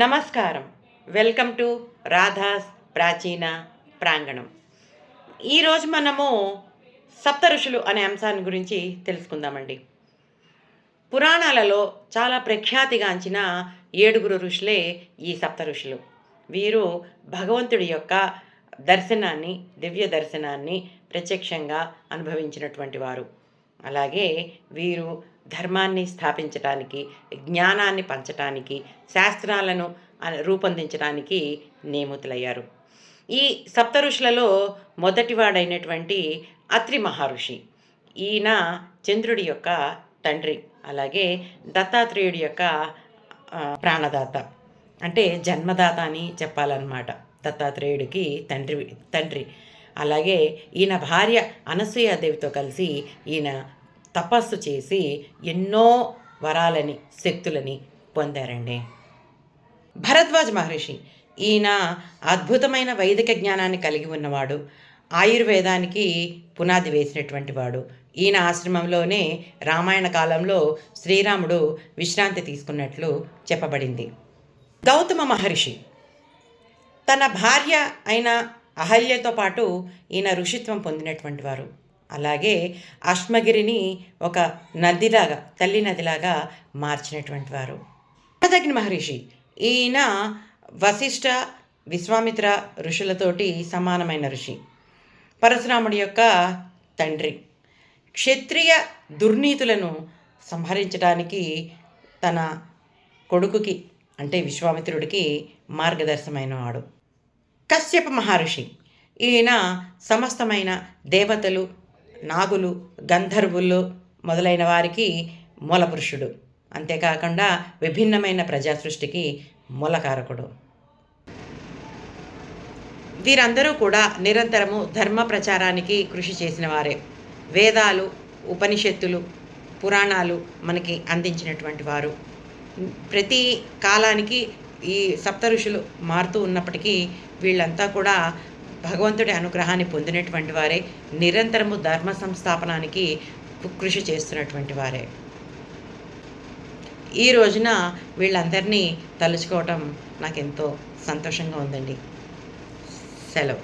నమస్కారం. Welcome to Radha's ప్రాచీన ప్రాంగణం. ఈరోజు మనము సప్త ఋషులు అనే అంశాన్ని గురించి తెలుసుకుందామండి. పురాణాలలో చాలా ప్రఖ్యాతిగాంచిన 7 ఋషులే ఈ సప్త ఋషులు. వీరు భగవంతుడి యొక్క దర్శనాన్ని, దివ్య దర్శనాన్ని ప్రత్యక్షంగా అనుభవించినటువంటి వారు. అలాగే వీరు ధర్మాన్ని స్థాపించటానికి, జ్ఞానాన్ని పంచటానికి, శాస్త్రాలను రూపొందించడానికి నియమితులయ్యారు. ఈ సప్త ఋషులలో మొదటివాడైనటువంటి అత్రి మహర్షి. ఈయన చంద్రుడి యొక్క తండ్రి, అలాగే దత్తాత్రేయుడి యొక్క ప్రాణదాత, అంటే జన్మదాత అని చెప్పాలన్నమాట. దత్తాత్రేయుడికి తండ్రి. అలాగే ఈయన భార్య అనసూయాదేవితో కలిసి ఈయన తపస్సు చేసి ఎన్నో వరాలని, శక్తులని పొందారండి. భరద్వాజ మహర్షి. ఈయన అద్భుతమైన వైదిక జ్ఞానాన్ని కలిగి ఉన్నవాడు. ఆయుర్వేదానికి పునాది వేసినటువంటి వాడు. ఈయన ఆశ్రమంలోనే రామాయణ కాలంలో శ్రీరాముడు విశ్రాంతి తీసుకున్నట్లు చెప్పబడింది. గౌతమ మహర్షి. తన భార్య అయిన అహల్యతో పాటు ఈయన ఋషిత్వం పొందినటువంటి వారు. అలాగే అశ్మగిరిని ఒక నదిలాగా, తల్లి నదిలాగా మార్చినటువంటి వారు. జమదగ్ని మహర్షి. ఈయన వశిష్ఠ, విశ్వామిత్ర ఋషులతోటి సమానమైన ఋషి. పరశురాముడి యొక్క తండ్రి. క్షత్రియ దుర్నీతులను సంహరించడానికి తన కొడుకుకి, అంటే విశ్వామిత్రుడికి మార్గదర్శమైన వాడు. కశ్యప మహర్షి. ఈయన సమస్తమైన దేవతలు, నాగులు, గంధర్వులు మొదలైన వారికి మూలపురుషుడు. అంతేకాకుండా విభిన్నమైన ప్రజా సృష్టికి మూలకారకుడు. వీరందరూ కూడా నిరంతరము ధర్మ ప్రచారానికి కృషి చేసిన వారే. వేదాలు, ఉపనిషత్తులు, పురాణాలు మనకి అందించినటువంటి వారు. ప్రతి కాలానికి ఈ సప్త ఋషులు మారుతూ ఉన్నప్పటికీ వీళ్ళంతా కూడా భగవంతుడి అనుగ్రహాన్ని పొందినటువంటి వారే. నిరంతరము ధర్మ సంస్థాపనానికి కృషి చేస్తున్నటువంటి వారే. ఈ రోజున వీళ్ళందరినీ తలుచుకోవటం నాకెంతో సంతోషంగా ఉందండి. సెలవు.